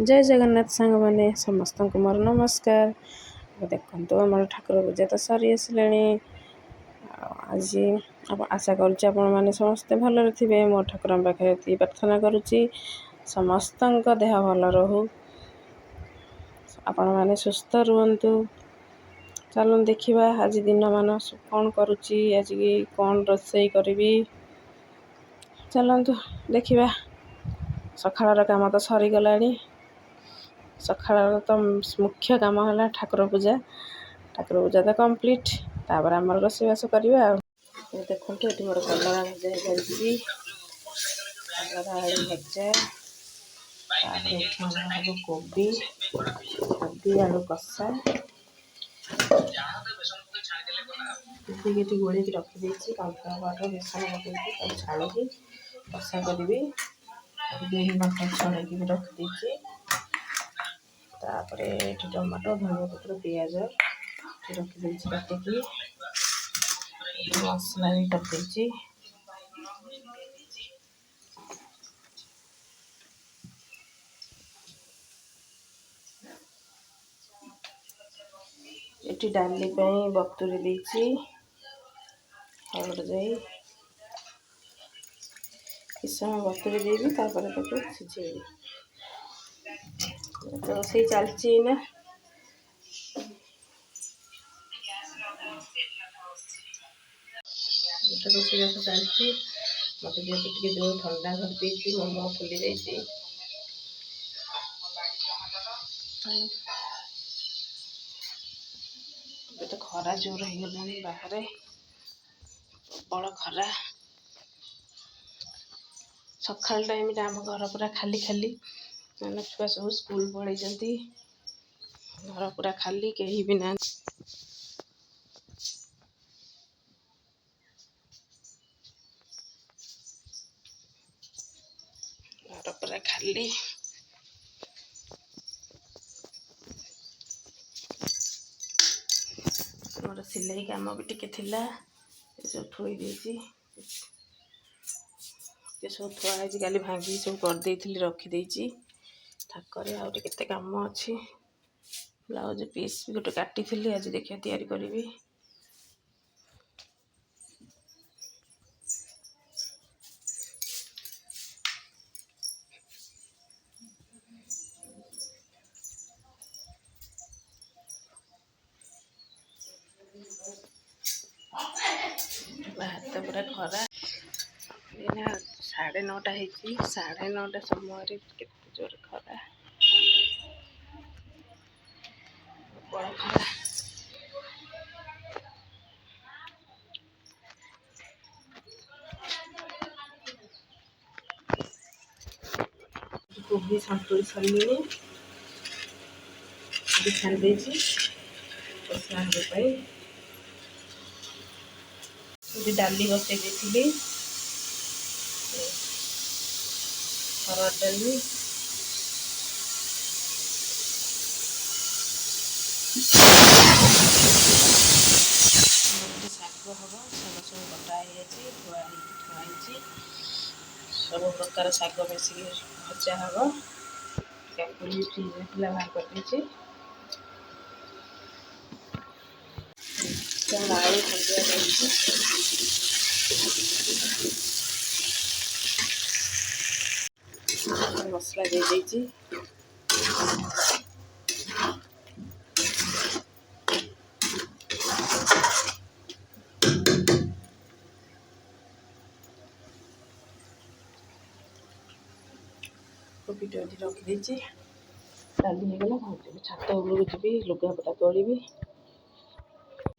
जय जगन्नाथ सांग मैंने समस्त को मोर नमस्कार। देखो आम ठाकुर पूजा तो सरी आसलाणी। आज आशा करुच्ची आपण मैंने समस्ते भलरे थे। मो ठाकुर पाखे प्रार्थना करुच्ची समस्त देह भल रहू, आपण मैंने सुस्थ रुहतु। चलो देखा आज दिन मान कौन करुच्ची, आज की कौन रोसई करी। चलतु देखा सकाळ काम तो सरीगला। सकाळ तो मुख्य काम है ठाकुर पूजा। ठाकुर पूजा तो कंप्लीट, तापर आम रोसईबास करवा। देखो ये मोर कलरा भजा जाइए, कलरा आलू भजा, हम कोबी कोबी आलू कषा ये गोल रखी कनफ्लावर पाउडर बेसन पकड़ छाणी कषा करी। मटर छड़े भी रखी। तापर टमाटो धनिया पत्र पियाज रखी काटिकी मसला भी करदे। ये डाली बतुरी देती हरड़ जाई किस समय बतुरी देवी सिझेबी। तो रोसई चलती ना रोसईबास चलती। मत जेहतु जो ठंडा कर मो मुह फुली जाइए। तो खरा जोर हो गला बाहर प्रबल खरा। सकाल टाइम आम घर पूरा खाली खाली, मैंने छुआ सब स्कूल पलि घर पूरा खाली, कहीं भी ना। घर पूरा खाली। मोर सिलाई काम भी टिके थिला, सब थोई देती सब थुआई काली भांगी सब करदे रखीदे। ठाकरे आउटे केते काम अच्छी। ब्लाउज पीस भी गोटे काटी थी, आज देखिए तैयारी करी। हाथ पूरा खरा। 9:30 है, 9:30 समय केते जोर खरा बड़ खरा। कोबी संतुली सरली छाड़ी कषा डाली बसई दी हरड़ डाली शाग हम शाग सब कटा थुआई सब प्रकार शाग मिसिक भजा हम। फ्रिज फ्रिज बाहर कर आलू भजा मसला दे कोबी रखी डाली होगला। छात उपरକୁ जी लुगापटा तोली।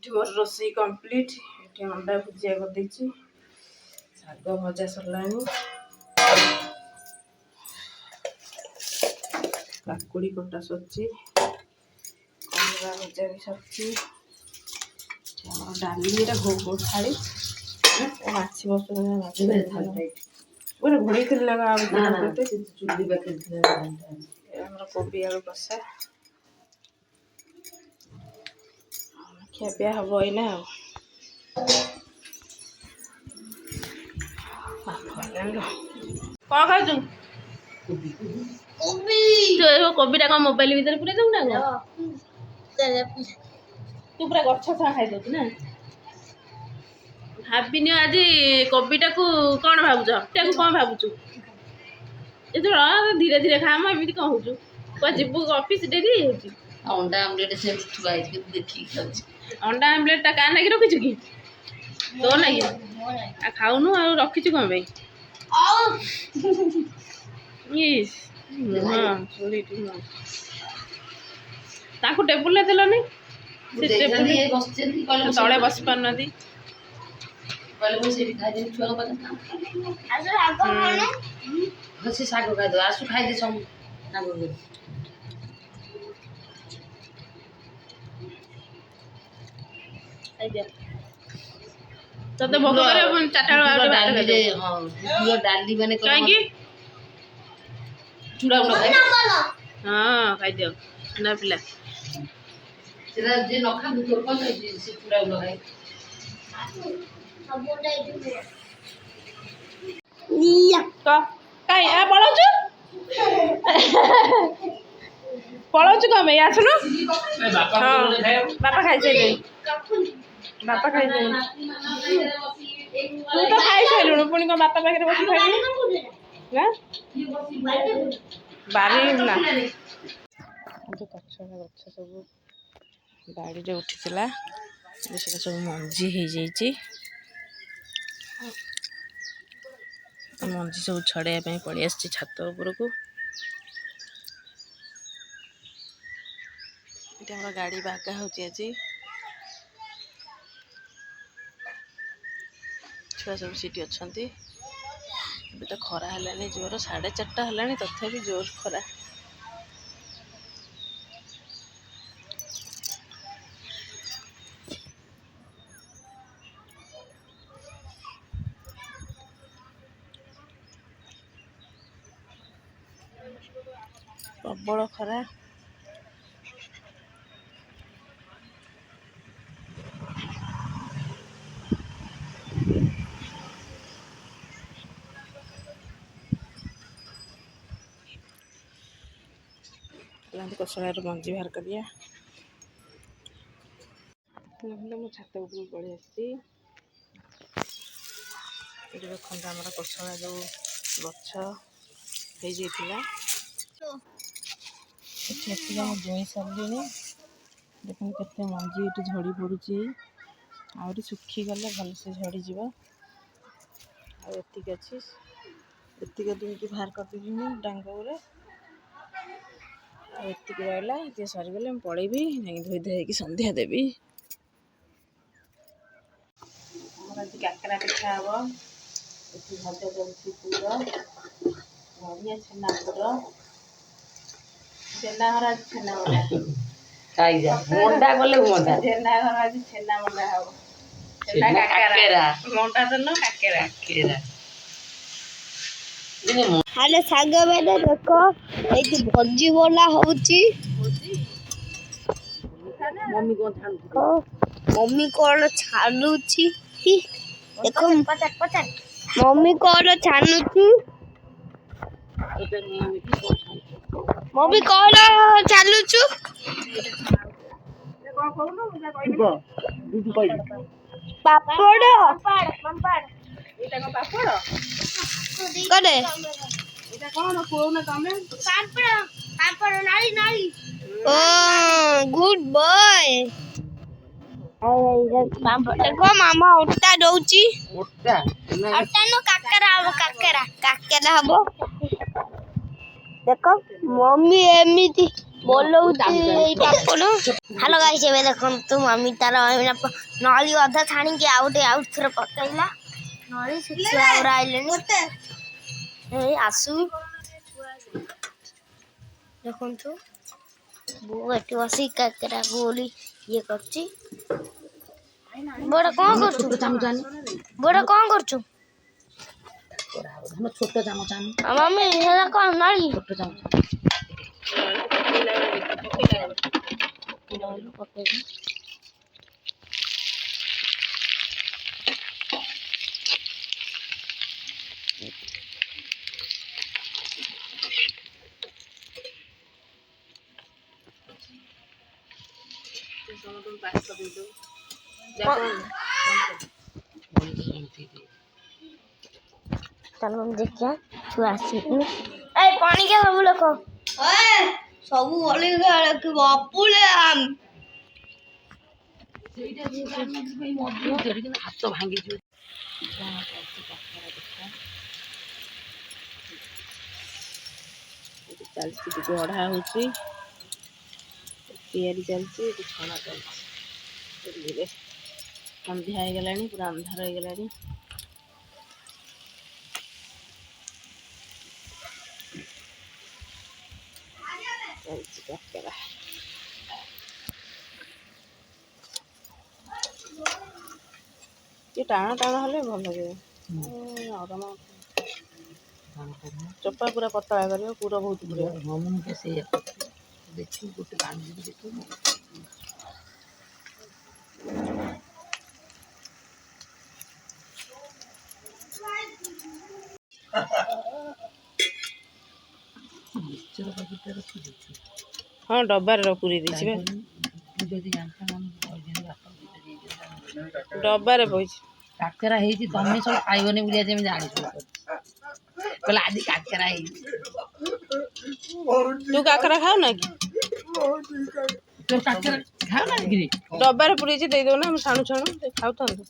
मोर रोसई कंप्लीट। ये अंडा भुजिया कर शाग भजा सरला, काकुड़ी कटा सरची, कलरा भजा भी सरची। डाली घो थाली माछी बस पूरा घोड़े थी लगा कोबी आलू कषा खियापिया हम एना। कौन खाऊ कोबीटा कौन मोबाइल भीतर पूरे दू ना तू पूरा गछ छा खाई दउ ना भाविनी आज कोबीटा को कौन भावुच को कौन भावुचु ये तो धीरे धीरे खा मैं एमती कौन होचु को जीवु ऑफिस डेरी होची अंडा आमलेट से थुआ देखी खाउची अंडा आमलेट ता का नागी रखिछु की तो नागी आ खाउनु आ रखिछु कोन भाई यस हां छोड़ी तू ना ताको टेबल ले देलनी से टेबल ये बसचंदी कहले तळे बस पानदी कहले वो से खाइ दे छुआ को आसु आगो माने बस सागो खाइ दो आसु खाइ दे सब नागो खाइ दे तते भोग करे चाटा डाली दे हां गुड़ डाली माने काहे की चूड़ा उड़ा खाइ हां खाइ दे ना पिला तेरा जे न खा तोर को से चूड़ा उड़ा खाइ तो काई आ पळाउछु पळाउछु क भाई आछनु बापा खाइ छै बापा खाइ छै तू तो खाइ छैलु पुनी को बापा पाखरे बसी खाइ ना बारी ना जो गछ सब बाड़ी रे उठितला से सब मंजी हो जाइए मंजी सब छड़ाई पड़े आस छात उपरकू ये गाड़ी बागा हो छुआ सब सीटी अच्छा तो खरा है जोर 4:30 है तथापि जोर खरा प्रबल खरा कसलार मंजी बाहर करिया मु छात उपरू पड़े देखते आम कसला जो गछ हो जोई सारे देखते केते मंजी ये झड़ी पड़ी आहरी सुखी गले भलसे झड़ीज आती अच्छी एतिक दुईटी बाहर करदेवी डांग एतिक रहा ये सरीगले पलैबी धोई धोई संध्या देवी आज काकरा पिठा हम ये भजा जाऊँगी पुर बढ़िया छेनापुर छेनाहर आज छेना मंडा मंडा छेनाहर आज छेना मंडा हम काकेरा मंडा तो न काकेरा हेलो साग मैंने देखो ये भजी बोला होची मम्मी को छाणुची मम्मी कौन छानुची देखो मम्मी कौन छानुची मम्मी कौन छानुचु पापड़ करे এটা কোন কোন না তুমি पापड़ नाली नाली ओ गुड बॉय देखो मामा ओटा दउची ওটা ओटा नो काकेरा हबो देखो मम्मी एमिति बोलौची एई पापड़ हेलो गाइस एबे देखन तू मम्मी तार नली अधा छाणी के आउट थोर पकाइला नली से आउरा आइलेनी ए आसु देखन तू बो एटी बसी काकेरा बोली ये करची बड़ा कौन करछु बड़ा कौन करछु हम छोटा चामच मम्मी हेला कौन नाली छोटा चामच ଚାଲ ଦେଖିବା ଛୁଆ ଆସିନି। ଏ ପାଣି କେ ସବୁ ଲୋକ ସବୁ ଗଳି ବାପୁଲେ ହାତ ଭାଙ୍ଗିଯିବ। ଚାଲିଛି ଟିକେ ଅଢ଼ା ହେଉଛି, ତିଆରି ଚାଲିଛି, ଏଠି ଛଣା ଚାଲିଛି। ଧୀରେ ସନ୍ଧ୍ୟା ହେଇଗଲାଣି, ପୁରା ଅନ୍ଧାର ହେଇଗଲାଣି। ଚାଲିଛି କାକରା। ଟିକେ ଟାଣ ଟାଣ ହେଲେ ଭଲ ଲାଗିବ। ନରମ ଚୋପା ପୁରା ପତଳା କରିବ, ପୁର ବହୁତ ପୁରା। ସେଇଆ ଦେଖିବୁ ଗୋଟେ ବାନ୍ଧିକି ଦେଖିବୁ। ହଁ ଡବାରେ ପୁରେଇ ଦେଇଛି ବା, ଡବାରେ ପଇଛି। କାକରା ହେଇଛି, ତମେ ସବୁ ଖାଇବନି ବୋଲି ଆଜି ଆମେ ଜାଣିଛୁ। କହିଲେ ଆଜି କାକରା ହେଇଛି। ତୁ କାକରା ଖାଉନା କି? ତୋ କାକରା ଖାଉନା କି? ଡବାରେ ପୁରେଇଛି, ଦେଇଦଉନା, ଆମେ ଛାଣୁ ଛାଣୁ ଖାଉଥାନ୍ତୁ।